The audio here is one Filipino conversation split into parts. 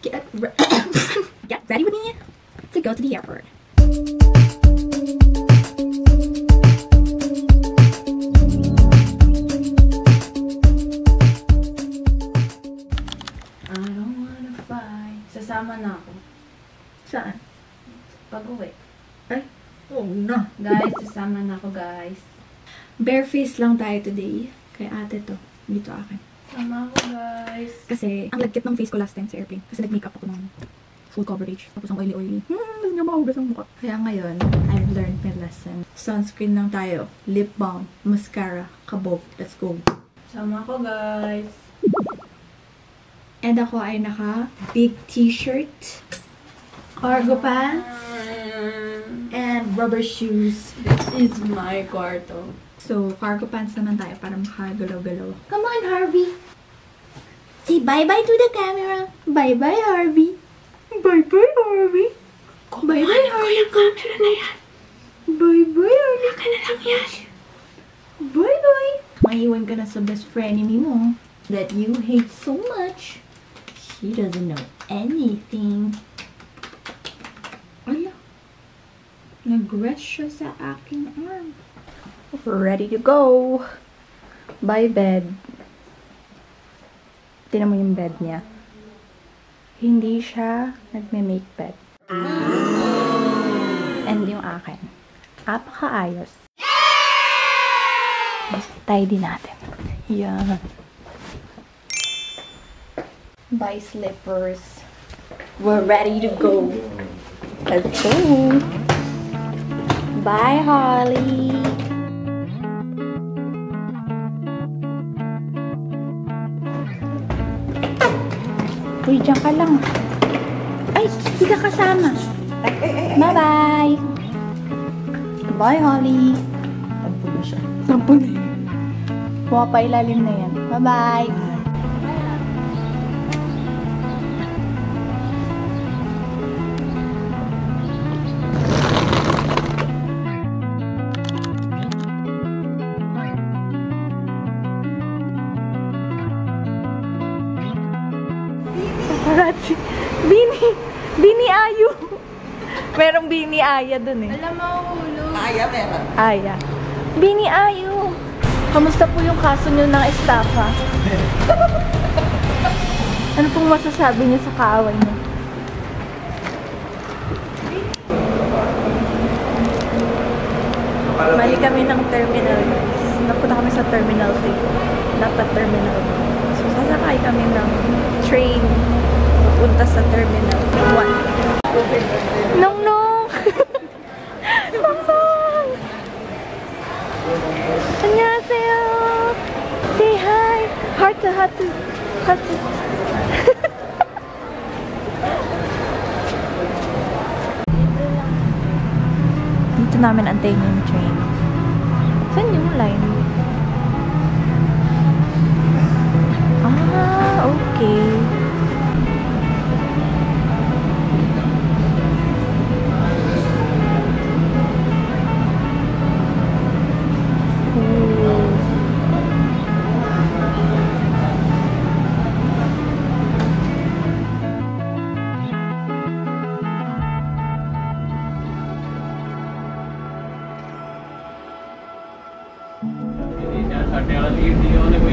Get, get ready with me to go to the airport. I don't wanna fight. Sasama na ako. Saan? Pag-uwi. Ay, oh na. Guys, sasama na ako, guys. Bare face lang tayo today. Kay ate to. Dito akin. Sama ako, guys. Kasi, ang lagkit ng face ko last time sa airplane. Kasi nag-makeup ako ng full coverage. Tapos ang oily-oily. Hindi nga makahugas ang mukha. Kaya ngayon, I've learned my lesson. Sunscreen lang tayo. Lip balm, mascara, kabog. Let's go. Sama ako, guys. And ako ay naka big t-shirt, cargo pants, and rubber shoes. This is my kwarto. So, cargo pants naman tayo para makagalaw-galaw. Come on, Harvey. Say bye-bye to the camera. Bye-bye, Harvey. Bye-bye, Harvey. Bye-bye, Harvey. Bye-bye, Harvey. Bye-bye. Maiwan ka na sa best frenemy mo that you hate so much. She doesn't know anything. Ala. Nag-rest siya sa aking arm. Ready to go. Bye, bed. Tingnan mo yung bed niya. Hindi siya nagme-make bed. And yung akin. Apakaayos. Tidy natin. Yan. Bye, slippers. We're ready to go. Let's go. Bye, Holly. Uy, dyan ka lang. Ay, hindi ka kasama. Bye-bye. Bye, Holly. Tampo na siya. Tampo na yun. Pumapailalim na yan. Bye-bye. Paparazzi. Bini Ayu. Merong Bini Aya dun eh. Alam mo, hulog. Aya, meron. Aya. Bini Ayu. Kamusta po yung kaso nyo ng estafa? Ano pong masasabi niyo sa kaaway niyo? Mali kami ng terminal, guys. Napunta kami sa Terminal 3. Dapat Terminal 1. So, sasakay kami ng train pupunta sa Terminal 1. Nong-nong! Nong-nong! 안녕하세요! Say hi! Heart to heart to heart to... Dito namin antayin yung train. Saan yung line? Ah, okay.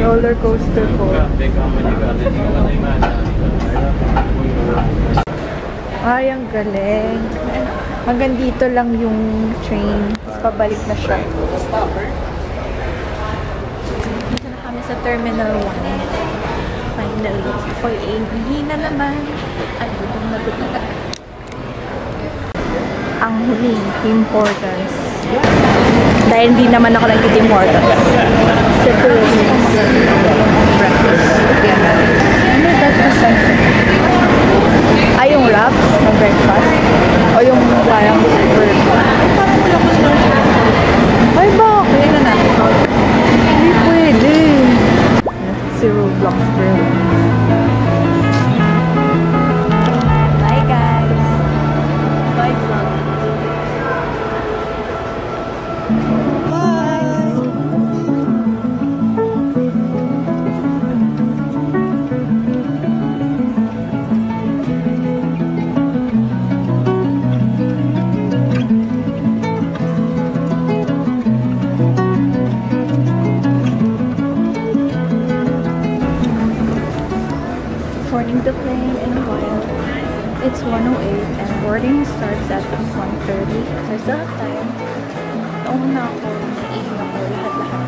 Roller coaster po. Ay, ang galing. Hanggang dito lang yung train. Tapos pabalik na siya. Dito na kami sa Terminal 1. Finally. Oy, hina naman. Ay, gutom na gutom. Ang huling importance. Dahil hindi naman ako nag-Tim Hortons. Simple breakfast. Ano breakfast? Ay, yung wraps ng breakfast? O yung parang super... Parang wala ko sila. Ay, bakit? Hindi na natin. Hindi pwede. Zero blocks girl. Bye, guys. Bye, vlog. time in a while. It's 1:08 and boarding starts at 1:30. So I still have time. Nauna ako, naiihi ako, lahat-lahat.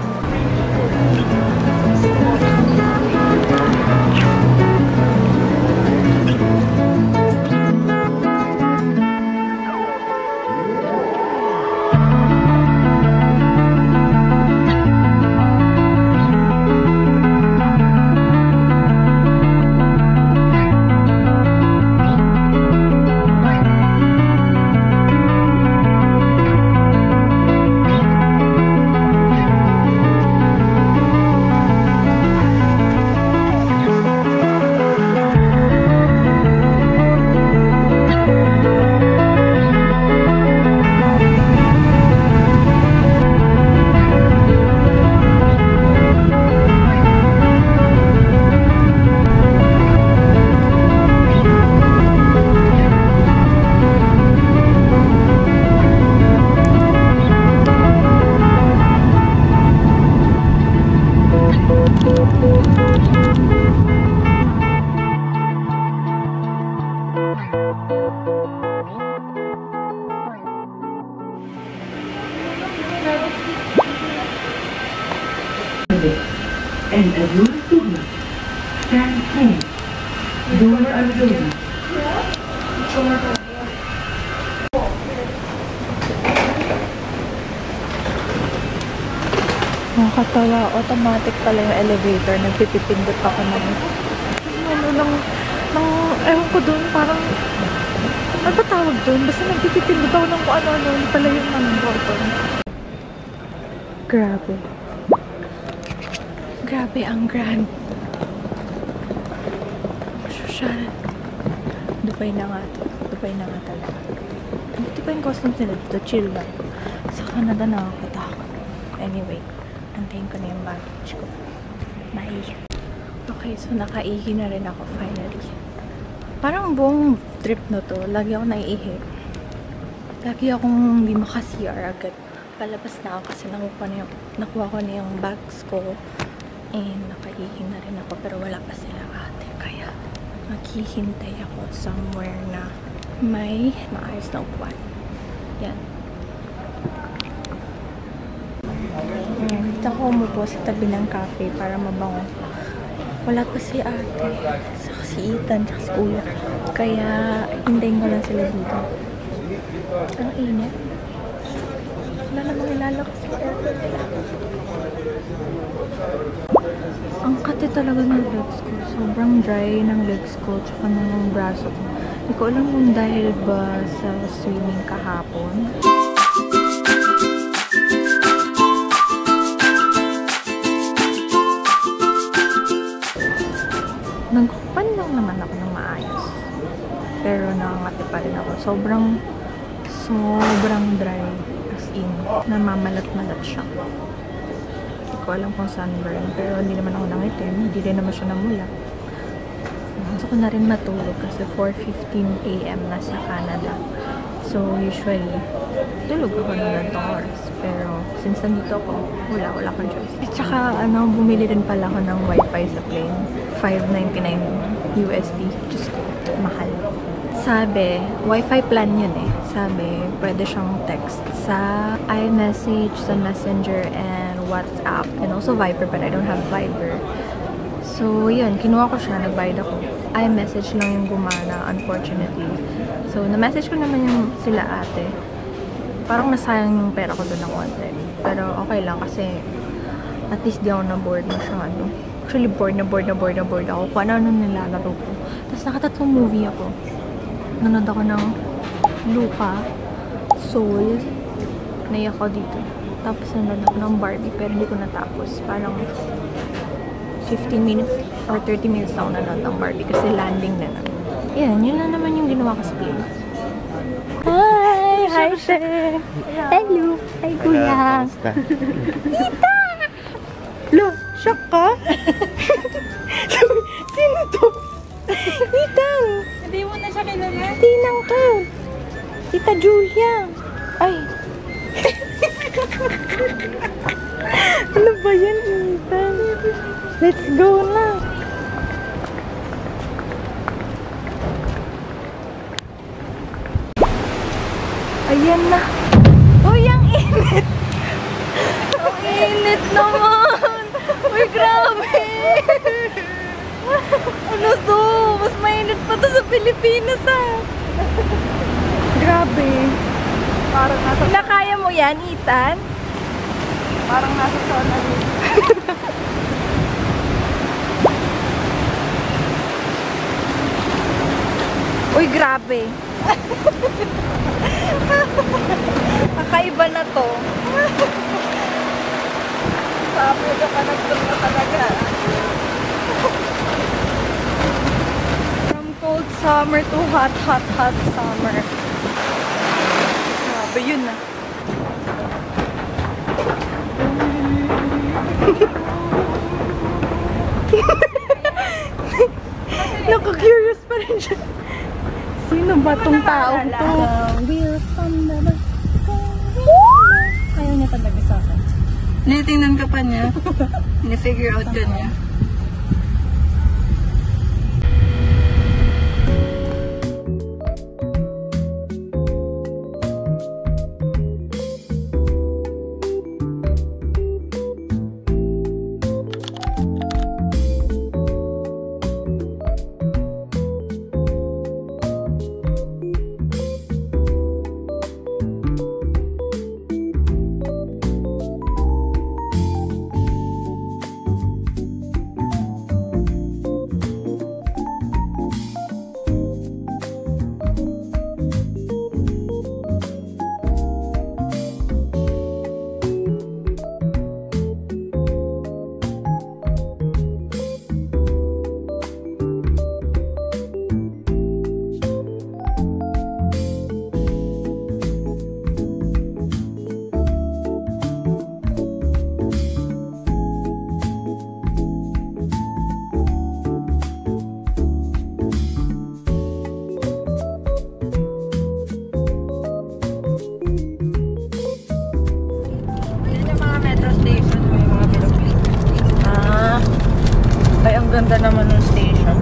And a room to be. Stand clear. Doors are closing. Nakakatawa. Automatic pala yung elevator. Nagpipipindot ako ng ewan ko doon, parang ano ba tawag doon? Basta nagpipipindot ako ng kung ano-ano. Hindi pala yung button. Grabe. Grabe ang grand. Social. Dubai na nga to. Dubai na nga talaga. Buti pa yung customs nila dito. Chill lang. Sa Canada nakakatakot. Anyway, antayin ko na yung baggage ko. Bye. Okay, so nakaihi na rin ako finally. Parang buong trip na to, lagi ako naiihi. Lagi akong hindi maka-CR agad. Palabas na ako kasi nakuha ko na yung bags ko. And nakaihi na rin ako pero wala pa sila ate. Kaya maghihintay ako somewhere na may maayos na upuan. Yan. Dito ako umupo sa tabi ng cafe para mabango. Wala pa si ate, saka si Ethan, saka si kuya. Kaya hintayin ko lang sila dito. Ang init. Wala namang ilalakas sa aircon nila. Ang kate talaga ng legs ko. Sobrang dry ng legs ko, tsaka ng braso ko. Hindi ko alam kung dahil ba sa swimming kahapon. Nagkupan lang naman ako ng maayos. Pero nakangati pa rin ako. Sobrang dry. As in, namamalat-malat siya. Hindi ko alam kung sunburn. Pero hindi naman ako nangitim. Hindi rin naman siya namula. Gusto ko na rin matulog kasi 4:15 AM na sa Canada. So, usually, tulog ako na ng oras. Pero, since nandito ako, wala akong choice. At saka, bumili rin pala ako ng wifi sa plane. $5.99 USD. Diyos ko, mahal. Sabi, wifi plan yun eh. Sabi, pwede siyang text sa iMessage, sa Messenger, and WhatsApp. And also Viber, but I don't have Viber. So, yun. Kinuha ko siya. Nagbayad ako. iMessage lang yung gumana, unfortunately. So, na-message ko naman yung sila ate. Parang nasayang yung pera ko doon ng konti. Pero, okay lang kasi at least di ako na-board masyado. Actually, bored ako. Kung ano nilalaro ko. Tapos, nakatatlong movie ako. Nanood ako ng Luca, Soul, naiyak ako dito. Tapos, nanood ako ng Barbie, pero hindi ko natapos. Parang 15 minutes or 30 minutes ako nanood ng Barbie kasi landing na nun. Yan, yun na naman yung ginawa ko sa plane. Hi! Hi, sir! Hello! Hi, kuya! Tita! Lo, shock ka? Sino to? Ethan! Hindi mo na siya kilala? Tinang ka! Tita Julia! Ay! Ano ba yan, Ethan? Let's go na! Ayan na. Uy, ang init! Ang init naman! Uy, grabe! Ano to? Mas mainit pa to sa Pilipinas ah! Grabe. Parang nasa, Nakaya mo yan, Ethan? parang nasa sauna dito. Uy, grabe. Kakaiba na to. Sabi ka pa nagtulog talaga. From cold summer to hot, hot, hot summer. Grabe yun ah. Naka-curious pa rin siya. Sino ba tong taong to? Ayaw niya talaga sa akin. Nitingnan ka pa niya. Ni-figure out ka niya. Ganda naman ng station.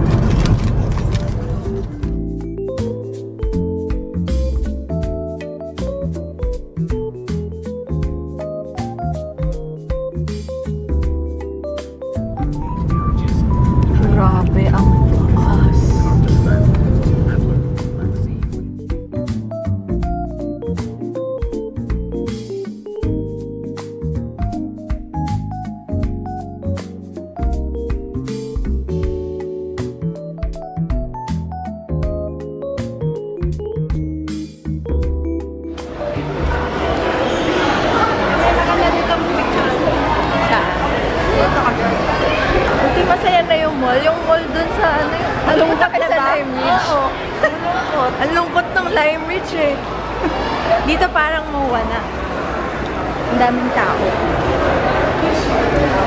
Grabe ang taas. Masaya na yung mall. Yung mall dun sa ano yung... Ang lungkot sa Lime Ridge. Oo. Ang lungkot. Ang lungkot ng Lime Ridge eh. Dito parang mawa na. Ang daming tao.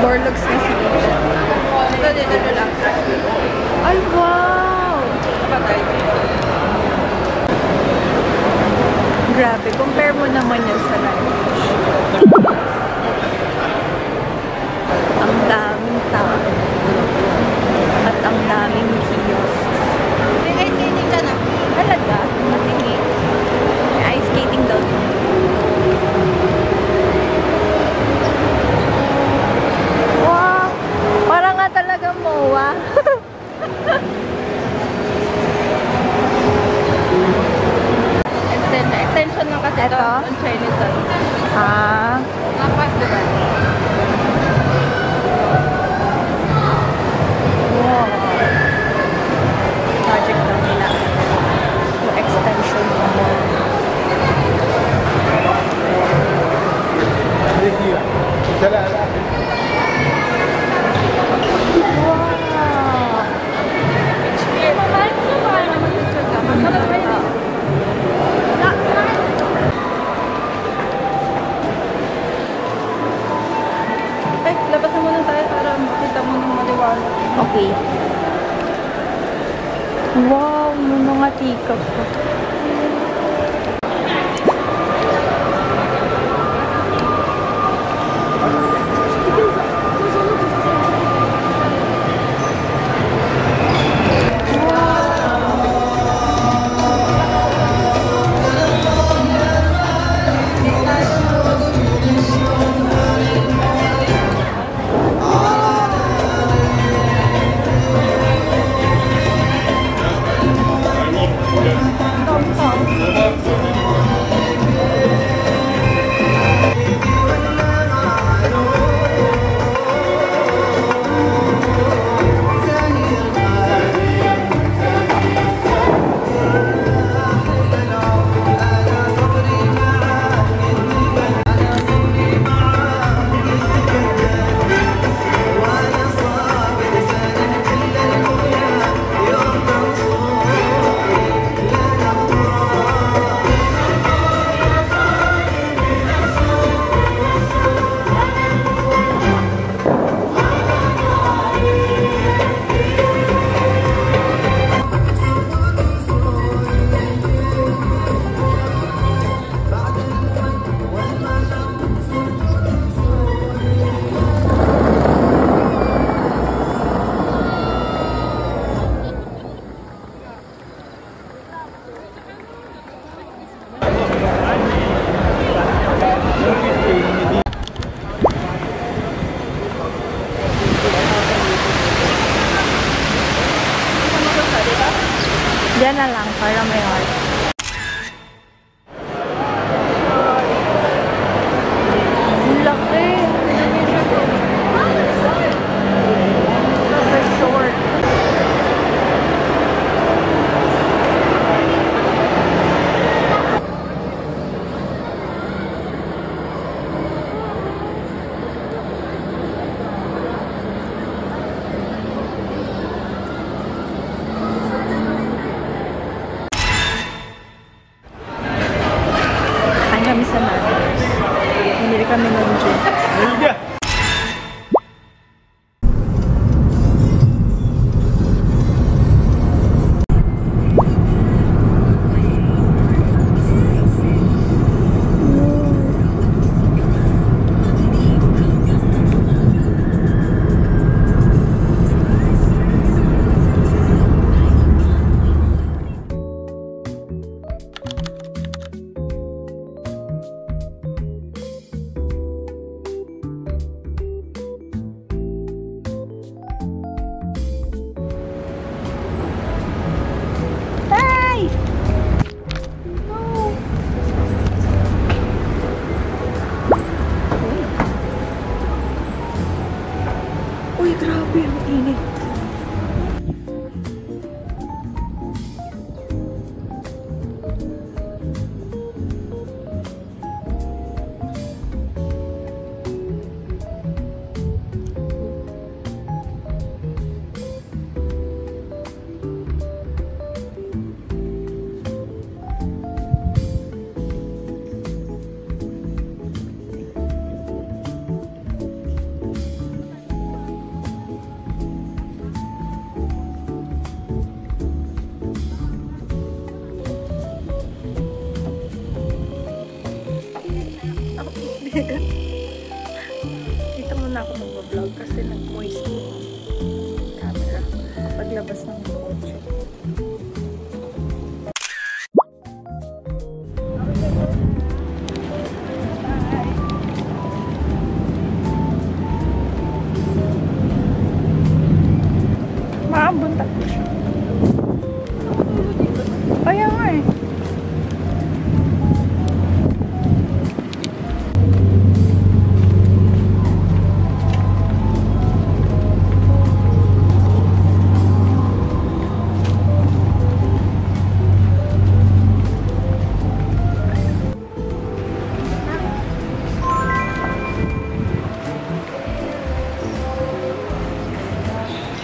Borlogs na si Ridge. Dito lang. Ay, wow! Grabe. Compare mo naman yan sa Lime Ridge. Ang daming tao. At ang daming kiosks. May ice skating ka na. Talaga? Matingin. May ice skating daw. Wow! Parang nga talaga MOA. Extension lang kasi ito. On Chinese Town. Ah. Napas, diba? Wow. Project daw nila. Yung extension ng mall. Labasan muna tayo para makita mo ng maliwanag. Okay. Wow, may mga teacup pa. para may heart. Ang laki! Super short. Kami sa Nando's. Bumili kami ng drinks. Uy, grabe ang init. Dito muna ako mag-vlog kasi nag-moist yung camera paglabas ng kotse. Maabunta ko siya. Kaya nga eh.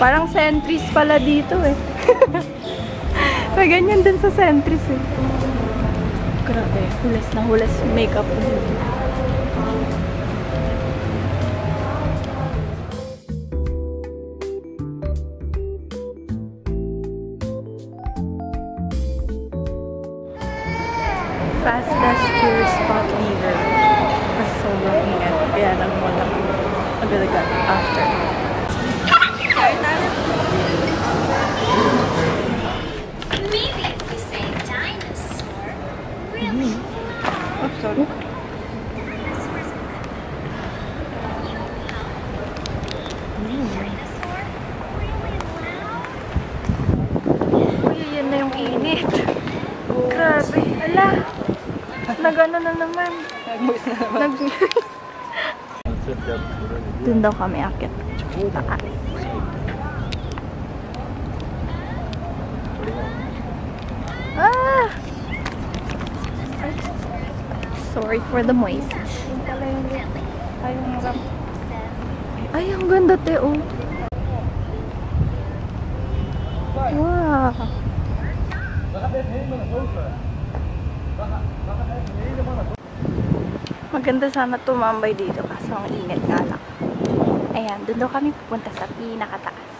Parang Centris pala dito eh. May ganyan din sa Centris eh. Grabe, hulas na hulas yung makeup ko dito. Fastest tourist spot leader. Kasi sobrang ingat. Kaya lang wala ko agad-agad after. Maybe it's the same dinosaur. Really? Oh, sorry. Dinosaur? Really loud? Uy, yan na yung init. Grabe. Ala. Nag-ano na naman. Nag-moist na naman. Doon daw kami akit. Taas. Ah! Sorry for the moist. Ay, yung ramp. Ay, ang ganda, te, oh. Wow. Maganda sana tumambay dito kasi ang init nga lang. Ayan, doon daw kami pupunta sa pinakataas.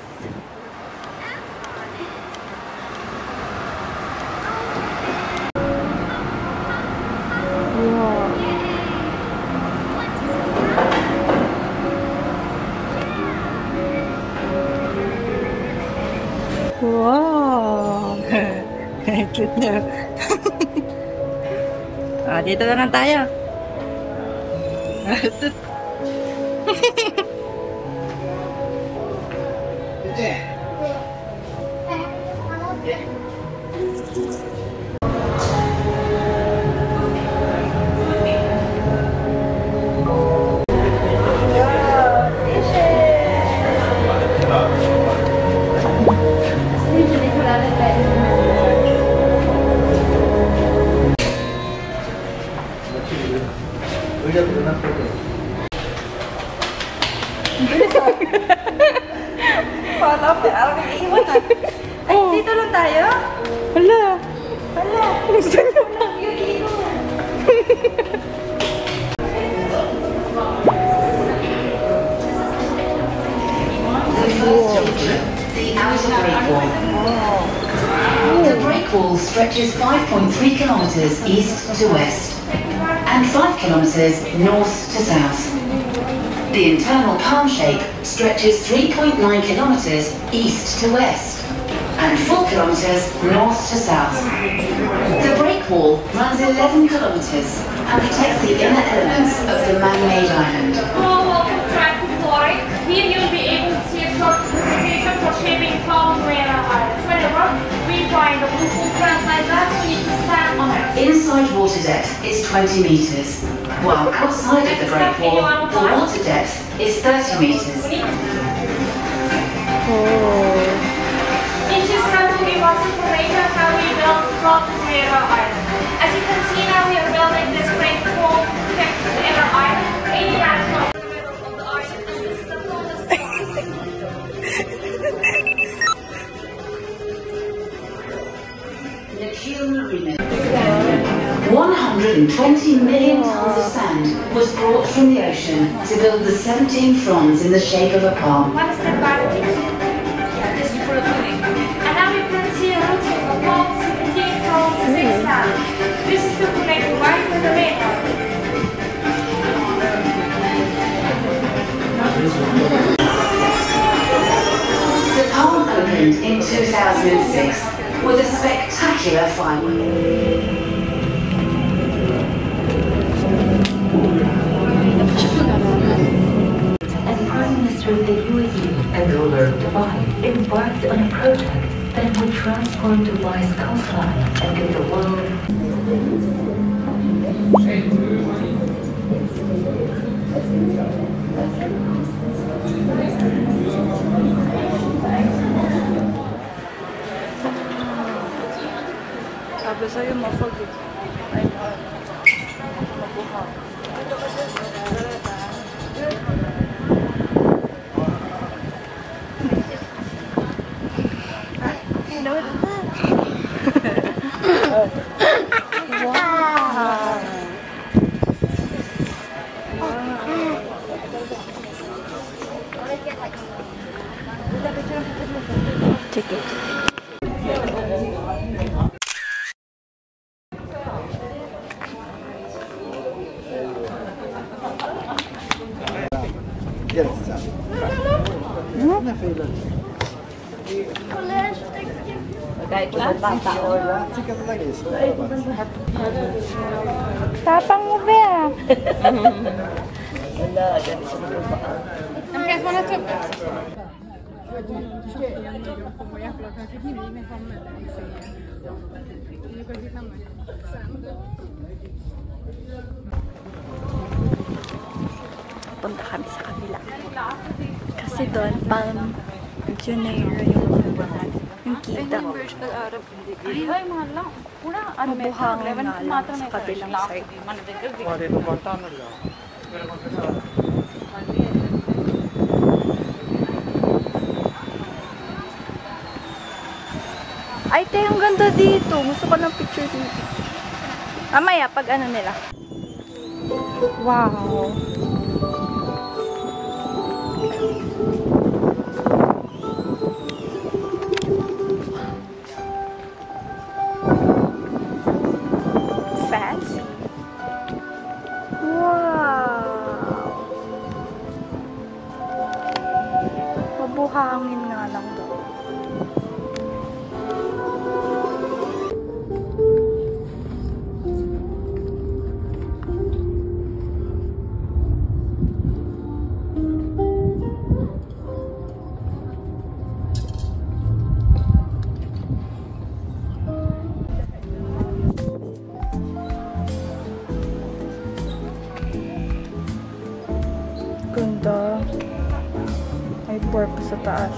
Wow. Wow. Cute na. Dito na lang tayo. Yeah. stretches 5.3 kilometers east to west and 5 kilometers north to south. The internal palm shape stretches 3.9 kilometers east to west and 4 kilometers north to south. The break wall runs 11 kilometers and protects the inner elements of the man-made island. Hello, welcome to Florida. Here you'll be able to see a short presentation for shaping Palm Jumeirah Island. Whenever we find a blue translate that, we need to stand on it. Inside water depth is 20 meters, while outside of the break wall, the water depth is 30 meters. In this slide will give us information how we built Palm Jumeirah Island. As you can see now, we are building this great wall to protect the inner island. Any natural of the island, and this is the tallest Marina. 120 million tons of sand was brought from the ocean to build the 17 fronds in the shape of a palm. one step back. Yeah, this is for the filling. And now you can see roots of the palm 17 from 6 sand. This is to connect the white with the main part. The palm opened in 2006 with a spectacular firework. And Prime Minister of the UAE and ruler of Dubai embarked on a project that would transform Dubai's coastline and give the world Sabi sa'yo, mapag ay mabuhaw. Sige. Tapang mo ba? Punta kami sa kabila. Kasi doon, Palm Jumeirah yung kita. Ay, mahal lang. Mabuhangin nga lang sa kabilang side. Ay, te, ang ganda dito. Gusto ko ng picture dito. Mamaya, pag ano nila. Wow. Fancy. Wow. Mabuhangin nga lang doon. Ganda. May purpose sa taas.